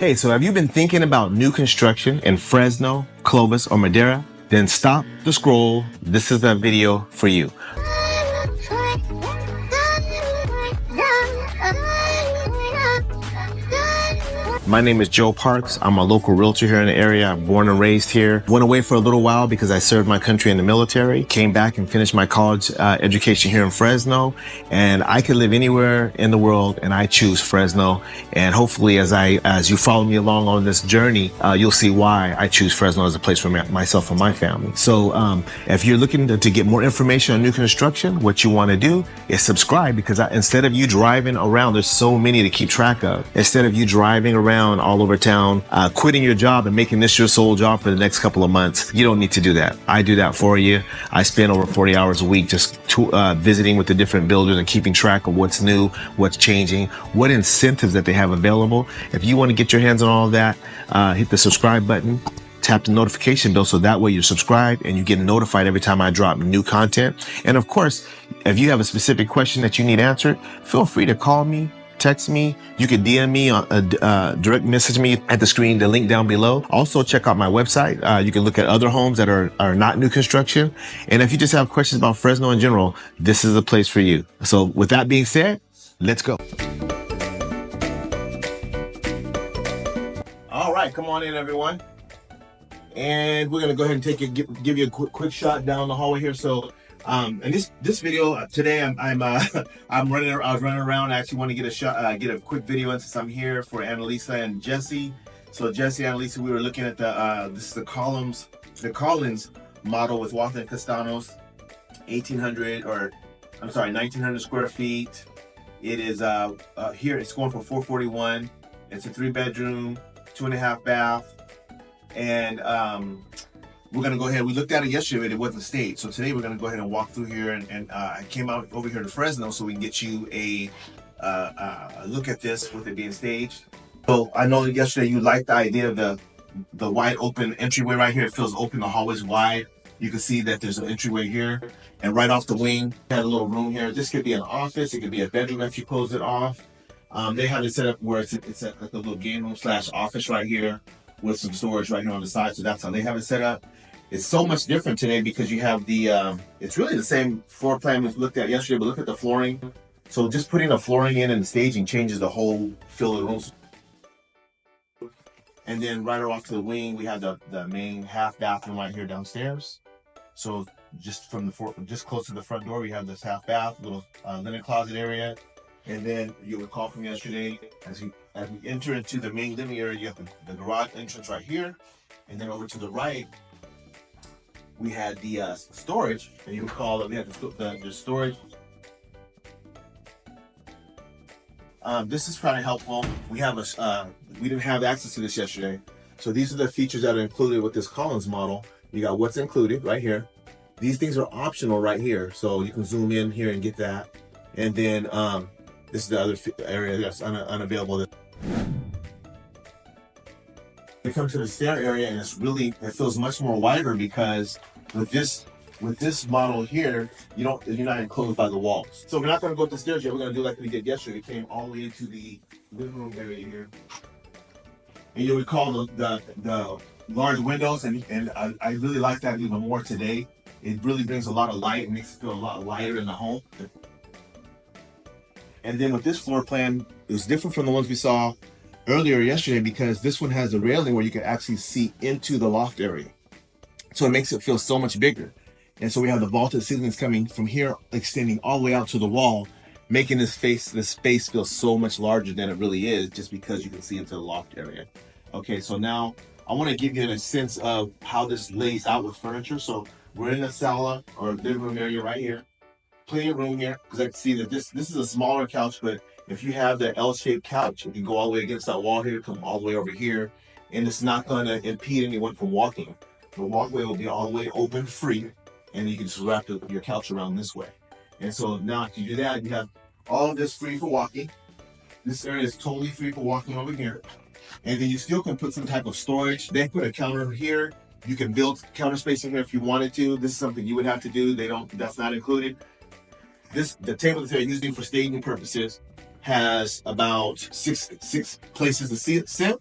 Hey, so have you been thinking about new construction in Fresno, Clovis, or Madera? Then stop the scroll. This is a video for you. My name is Joe Parks. I'm a local realtor here in the area. I'm born and raised here. Went away for a little while because I served my country in the military. Came back and finished my college education here in Fresno. And I could live anywhere in the world, and I choose Fresno. And hopefully, as you follow me along on this journey, you'll see why I choose Fresno as a place for myself and my family. So if you're looking to get more information on new construction, what you want to do is subscribe, because instead of you driving around, there's so many to keep track of. Instead of you driving around all over town, quitting your job and making this your sole job for the next couple of months, you don't need to do that. I do that for you. I spend over 40 hours a week just visiting with the different builders and keeping track of what's new, what's changing, what incentives that they have available. If you want to get your hands on all of that, hit the subscribe button. Tap the notification bell so that way you're subscribed and you get notified every time I drop new content. And of course, if you have a specific question that you need answered, feel free to call me, text me. You can DM me, direct message me at the screen, the link down below. Also, check out my website. You can look at other homes that are not new construction. And if you just have questions about Fresno in general, this is a place for you. So with that being said, let's go. All right, come on in, everyone. And we're gonna go ahead and give you a quick shot down the hallway here. So, and this video today, I was running around. I actually want to get a quick video in since I'm here for Annalisa and Jesse. So Jesse, Annalisa, we were looking at this is the Collins model with Walton and Castanos, 1900 square feet. It is here. It's going for $441. It's a 3-bedroom, 2.5 bath. And we're gonna go ahead. We looked at it yesterday, but it wasn't staged. So today we're gonna go ahead and walk through here. And I came out over here to Fresno so we can get you a look at this with it being staged. So I know yesterday you liked the idea of the wide open entryway right here. It feels open. The hallway's wide. You can see that there's an entryway here, and right off the wing, had a little room here. This could be an office. It could be a bedroom if you close it off. They have it set up where it's like a little game room / office right here, with some storage right here on the side. So that's how they have it set up. It's so much different today because you have it's really the same floor plan we looked at yesterday, but look at the flooring. So just putting the flooring in and the staging changes the whole feel of the rooms. And then right off to the wing, we have the main half bathroom right here downstairs. So just close to the front door, we have this half bath, little linen closet area. And then you recall from yesterday, as we enter into the main living area, you have the garage entrance right here. And then over to the right, we had the storage. And you recall that we had the storage. This is kind of helpful. We didn't have access to this yesterday. So these are the features that are included with this Collins model. You got what's included right here. These things are optional right here. So you can zoom in here and get that. And then this is the other area that's unavailable. We come to the stair area, and it feels much more wider because with this model here, you're not enclosed by the walls. So we're not going to go up the stairs yet. We're going to do like we did yesterday. We came all the way into the living room area here, and you'll recall the large windows, and I really like that even more today. It really brings a lot of light and makes it feel a lot lighter in the home. And then with this floor plan, it was different from the ones we saw earlier yesterday because this one has a railing where you can actually see into the loft area. So it makes it feel so much bigger. And so we have the vaulted ceilings coming from here, extending all the way out to the wall, making this space feel so much larger than it really is, just because you can see into the loft area. Okay, so now I want to give you a sense of how this lays out with furniture. So we're in the sala or living room area right here. Plenty of room here, because I can see that this is a smaller couch, but if you have the L-shaped couch, you can go all the way against that wall here, come all the way over here, and it's not going to impede anyone from walking. The walkway will be all the way open, free, and you can just wrap your couch around this way. And so now if you do that, you have all of this free for walking. This area is totally free for walking over here. And then you still can put some type of storage. They put a counter here. You can build counter space in here if you wanted to. This is something you would have to do. That's not included. The table that they're using for staging purposes has about six places to sit.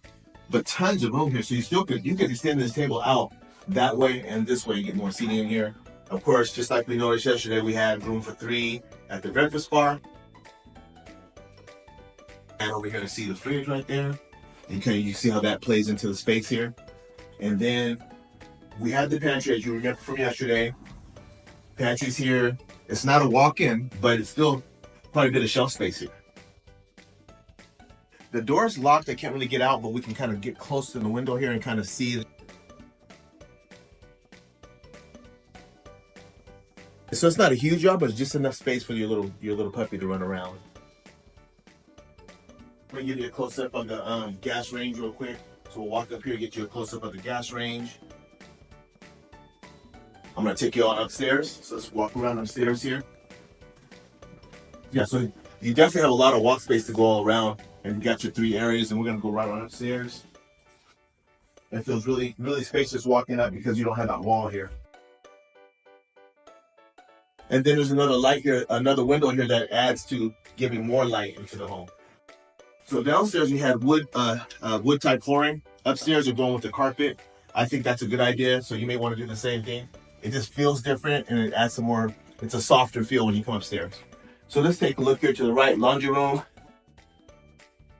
but tons of room here. So you could extend this table out that way and this way, get more seating in here. Of course, just like we noticed yesterday, we had room for 3 at the breakfast bar. And over here to see the fridge right there. Okay, you see how that plays into the space here. And then we had the pantry, as you remember from yesterday. Pantry's here. It's not a walk-in, but it's still quite a bit of shelf space here. The door's locked, I can't really get out, but we can kind of get close to the window here and kind of see. So it's not a huge job, but it's just enough space for your little puppy to run around. I'm gonna give you a close-up of the gas range real quick. So we'll walk up here, get you a close-up of the gas range. I'm gonna take you all upstairs. So let's walk around upstairs here. Yeah, so you definitely have a lot of walk space to go all around. And you got your 3 areas, and we're gonna go right on upstairs. It feels really, really spacious walking up because you don't have that wall here. And then there's another light here, another window here that adds to giving more light into the home. So downstairs we had wood type flooring. Upstairs we're going with the carpet. I think that's a good idea. So you may want to do the same thing. It just feels different and it adds some more, it's a softer feel when you come upstairs. So let's take a look here to the right, laundry room.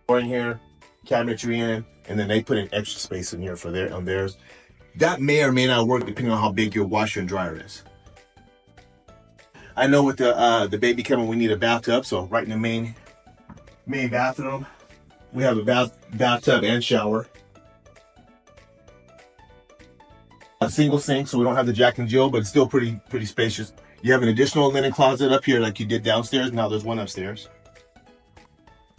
In here, cabinetry in, and then they put in extra space in here for theirs. That may or may not work depending on how big your washer and dryer is. I know with the baby coming, we need a bathtub, so right in the main bathroom, we have a bathtub and shower. A single sink, so we don't have the Jack and Jill, but it's still pretty spacious. You have an additional linen closet up here like you did downstairs. Now there's one upstairs.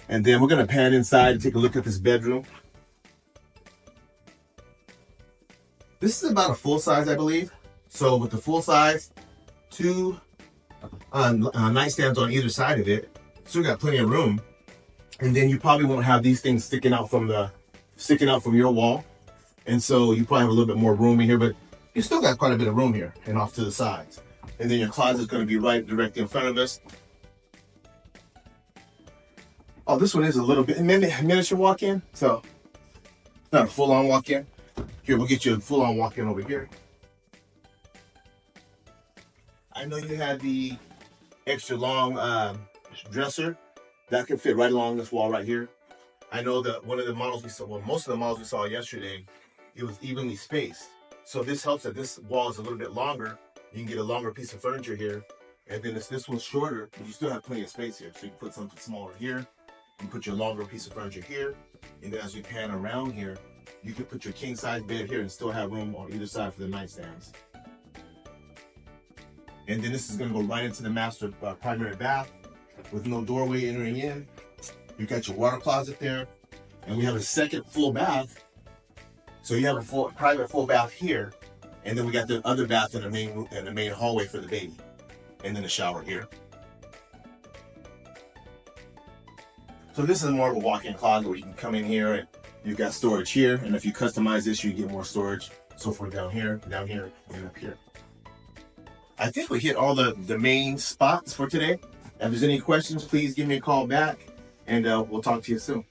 And then we're gonna pan inside and take a look at this bedroom. This is about a full size, I believe. So with the full size, 2 nightstands on either side of it. So we got plenty of room. And then you probably won't have these things sticking out from your wall. And so you probably have a little bit more room in here, but you still got quite a bit of room here and off to the sides. And then your closet is gonna be right directly in front of us. Oh, this one is a little bit miniature walk-in, so it's not a full-on walk-in. Here, we'll get you a full-on walk-in over here. I know you had the extra long dresser that could fit right along this wall right here. I know that one of the models we saw, well, most of the models we saw yesterday, it was evenly spaced. So this helps that this wall is a little bit longer. You can get a longer piece of furniture here, and then if this one's shorter, you still have plenty of space here. So you can put something smaller here. You put your longer piece of furniture here, and then as we pan around here, you can put your king size bed here and still have room on either side for the nightstands. And then this is gonna go right into the master primary bath with no doorway entering in. You got your water closet there, and we have a second full bath. So you have a private full bath here, and then we got the other bath in the main hallway for the baby, and then a shower here. So this is more of a walk-in closet where you can come in here and you've got storage here. And if you customize this, you get more storage. So for down here, and up here. I think we hit all the main spots for today. If there's any questions, please give me a call back and we'll talk to you soon.